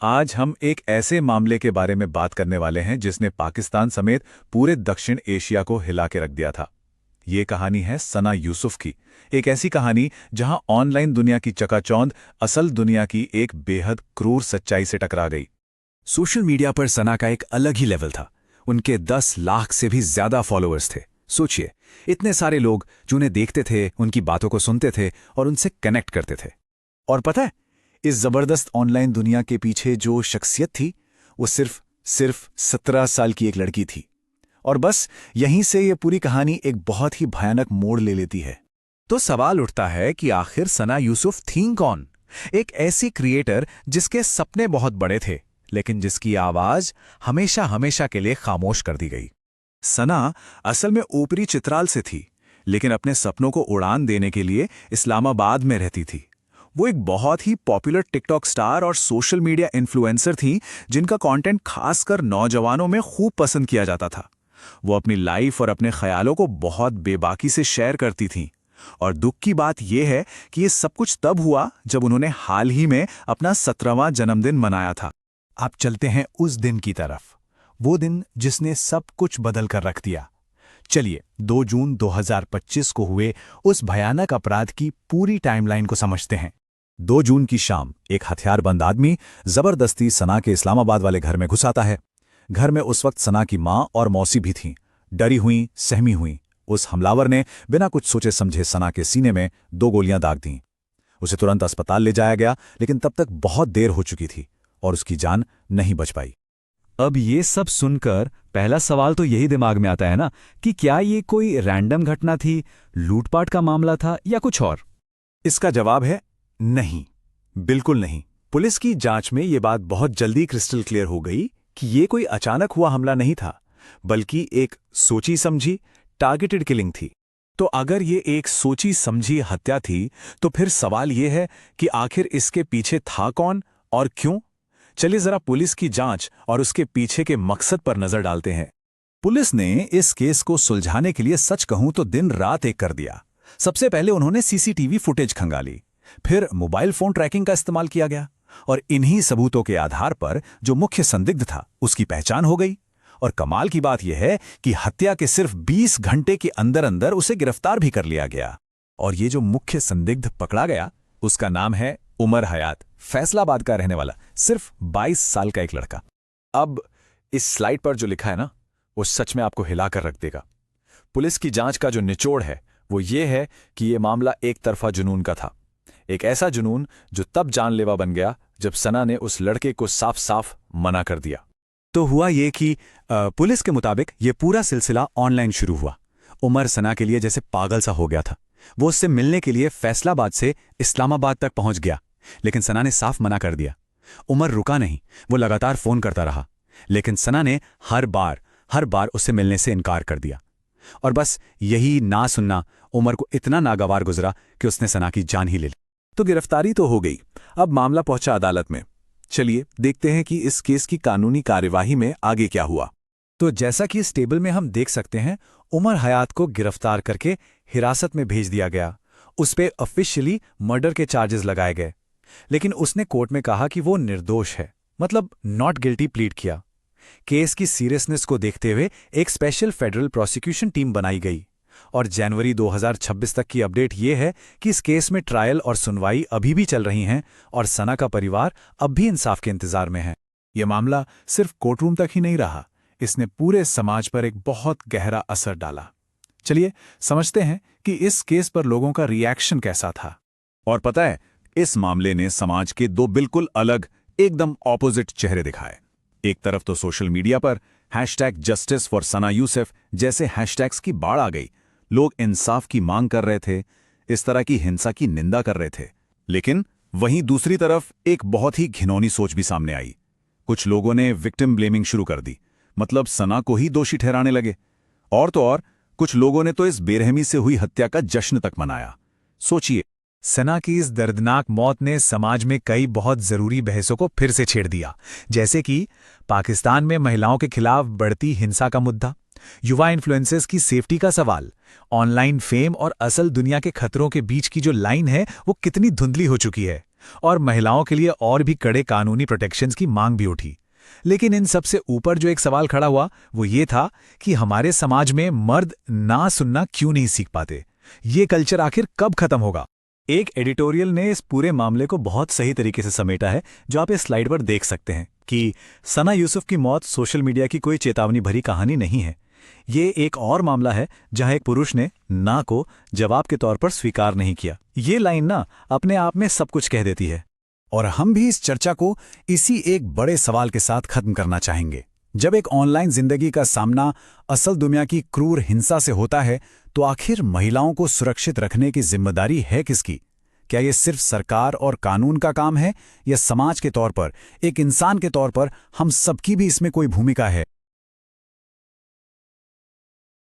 आज हम एक ऐसे मामले के बारे में बात करने वाले हैं जिसने पाकिस्तान समेत पूरे दक्षिण एशिया को हिला के रख दिया था। ये कहानी है सना यूसुफ की। एक ऐसी कहानी जहां ऑनलाइन दुनिया की चकाचौंध असल दुनिया की एक बेहद क्रूर सच्चाई से टकरा गई। सोशल मीडिया पर सना का एक अलग ही लेवल था। उनके 10 लाख से भी ज्यादा फॉलोअर्स थे। सोचिए, इतने सारे लोग जो उन्हें देखते थे, उनकी बातों को सुनते थे और उनसे कनेक्ट करते थे। और पता है, इस जबरदस्त ऑनलाइन दुनिया के पीछे जो शख्सियत थी, वो सिर्फ 17 साल की एक लड़की थी। और बस यहीं से ये पूरी कहानी एक बहुत ही भयानक मोड़ ले लेती है। तो सवाल उठता है कि आखिर सना यूसुफ थीं कौन? एक ऐसी क्रिएटर जिसके सपने बहुत बड़े थे, लेकिन जिसकी आवाज हमेशा हमेशा के लिए खामोश कर दी गई। सना असल में ऊपरी चित्राल से थी, लेकिन अपने सपनों को उड़ान देने के लिए इस्लामाबाद में रहती थी। वो एक बहुत ही पॉपुलर टिकटॉक स्टार और सोशल मीडिया इन्फ्लुएंसर थी, जिनका कंटेंट खासकर नौजवानों में खूब पसंद किया जाता था। वो अपनी लाइफ और अपने ख्यालों को बहुत बेबाकी से शेयर करती थीं। और दुख की बात यह है कि ये सब कुछ तब हुआ जब उन्होंने हाल ही में अपना 17वां जन्मदिन मनाया था। आप चलते हैं उस दिन की तरफ, वो दिन जिसने सब कुछ बदल कर रख दिया। चलिए 2 जून 2025 को हुए उस भयानक अपराध की पूरी टाइमलाइन को समझते हैं। 2 जून की शाम एक हथियारबंद आदमी जबरदस्ती सना के इस्लामाबाद वाले घर में घुस आता है। घर में उस वक्त सना की मां और मौसी भी थीं। डरी हुई, सहमी हुई, उस हमलावर ने बिना कुछ सोचे समझे सना के सीने में 2 गोलियां दाग दीं। उसे तुरंत अस्पताल ले जाया गया, लेकिन तब तक बहुत देर हो चुकी थी और उसकी जान नहीं बच पाई। अब ये सब सुनकर पहला सवाल तो यही दिमाग में आता है ना कि क्या ये कोई रैंडम घटना थी, लूटपाट का मामला था या कुछ और? इसका जवाब है नहीं, बिल्कुल नहीं। पुलिस की जांच में ये बात बहुत जल्दी क्रिस्टल क्लियर हो गई कि ये कोई अचानक हुआ हमला नहीं था, बल्कि एक सोची समझी टारगेटेड किलिंग थी। तो अगर ये एक सोची समझी हत्या थी, तो फिर सवाल ये है कि आखिर इसके पीछे था कौन और क्यों? चलिए जरा पुलिस की जांच और उसके पीछे के मकसद पर नजर डालते हैं। पुलिस ने इस केस को सुलझाने के लिए सच कहूं तो दिन रात एक कर दिया। सबसे पहले उन्होंने सीसीटीवी फुटेज खंगाली, फिर मोबाइल फोन ट्रैकिंग का इस्तेमाल किया गया और इन्हीं सबूतों के आधार पर जो मुख्य संदिग्ध था उसकी पहचान हो गई। और कमाल की बात यह है कि हत्या के सिर्फ 20 घंटे के अंदर अंदर उसे गिरफ्तार भी कर लिया गया। और ये जो मुख्य संदिग्ध पकड़ा गया, उसका नाम है उमर हयात, फैसलाबाद का रहने वाला सिर्फ 22 साल का एक लड़का। अब इस स्लाइड पर जो लिखा है ना, वो सच में आपको हिलाकर रख देगा। पुलिस की जांच का जो निचोड़ है वो ये है कि ये मामला एक तरफा जुनून का था। एक ऐसा जुनून जो तब जानलेवा बन गया जब सना ने उस लड़के को साफ साफ मना कर दिया। तो हुआ ये कि पुलिस के मुताबिक ये पूरा सिलसिला ऑनलाइन शुरू हुआ। उमर सना के लिए जैसे पागल सा हो गया था। वो उससे मिलने के लिए फैसलाबाद से इस्लामाबाद तक पहुंच गया, लेकिन सना ने साफ मना कर दिया। उमर रुका नहीं, वो लगातार फोन करता रहा, लेकिन सना ने हर बार उससे मिलने से इनकार कर दिया। और बस यही ना सुनना उमर को इतना नागवार गुजरा कि उसने सना की जान ही ले ली। तो गिरफ्तारी तो हो गई, अब मामला पहुंचा अदालत में। चलिए देखते हैं कि इस केस की कानूनी कार्यवाही में आगे क्या हुआ। तो जैसा कि इस टेबल में हम देख सकते हैं, उमर हयात को गिरफ्तार करके हिरासत में भेज दिया गया। उस पे ऑफिशियली मर्डर के चार्जेस लगाए गए, लेकिन उसने कोर्ट में कहा कि वो निर्दोष है, मतलब नॉट गिल्टी प्लीड किया। केस की सीरियसनेस को देखते हुए एक स्पेशल फेडरल प्रोसिक्यूशन टीम बनाई गई और जनवरी 2026 तक की अपडेट ये है कि इस केस में ट्रायल और सुनवाई अभी भी चल रही हैं और सना का परिवार अब भी इंसाफ के इंतजार में है। यह मामला सिर्फ कोर्टरूम तक ही नहीं रहा, इसने पूरे समाज पर एक बहुत गहरा असर डाला। चलिए समझते हैं कि इस केस पर लोगों का रिएक्शन कैसा था। और पता है, इस मामले ने समाज के 2 बिल्कुल अलग, एकदम ऑपोजिट चेहरे दिखाए। एक तरफ तो सोशल मीडिया पर #जस्टिस फॉर सना यूसुफ जैसे हैशटैग्स की बाढ़ आ गई। लोग इंसाफ की मांग कर रहे थे, इस तरह की हिंसा की निंदा कर रहे थे। लेकिन वहीं दूसरी तरफ एक बहुत ही घिनौनी सोच भी सामने आई। कुछ लोगों ने विक्टिम ब्लेमिंग शुरू कर दी, मतलब सना को ही दोषी ठहराने लगे। और तो और कुछ लोगों ने तो इस बेरहमी से हुई हत्या का जश्न तक मनाया। सोचिए, सना की इस दर्दनाक मौत ने समाज में कई बहुत जरूरी बहसों को फिर से छेड़ दिया, जैसे कि पाकिस्तान में महिलाओं के खिलाफ बढ़ती हिंसा का मुद्दा, युवा इन्फ्लुएंसर्स की सेफ्टी का सवाल, ऑनलाइन फेम और असल दुनिया के खतरों के बीच की जो लाइन है वो कितनी धुंधली हो चुकी है। और महिलाओं के लिए और भी कड़े कानूनी प्रोटेक्शंस की मांग भी उठी। लेकिन इन सबसे ऊपर जो एक सवाल खड़ा हुआ वो ये था कि हमारे समाज में मर्द ना सुनना क्यों नहीं सीख पाते। ये कल्चर आखिर कब खत्म होगा? एक एडिटोरियल ने इस पूरे मामले को बहुत सही तरीके से समेटा है, जो आप इस स्लाइड पर देख सकते हैं कि सना यूसुफ की मौत सोशल मीडिया की कोई चेतावनी भरी कहानी नहीं है। ये एक और मामला है जहां एक पुरुष ने ना को जवाब के तौर पर स्वीकार नहीं किया। ये लाइन ना अपने आप में सब कुछ कह देती है। और हम भी इस चर्चा को इसी एक बड़े सवाल के साथ खत्म करना चाहेंगे। जब एक ऑनलाइन जिंदगी का सामना असल दुनिया की क्रूर हिंसा से होता है, तो आखिर महिलाओं को सुरक्षित रखने की जिम्मेदारी है किसकी? क्या ये सिर्फ सरकार और कानून का काम है, या समाज के तौर पर, एक इंसान के तौर पर हम सबकी भी इसमें कोई भूमिका है?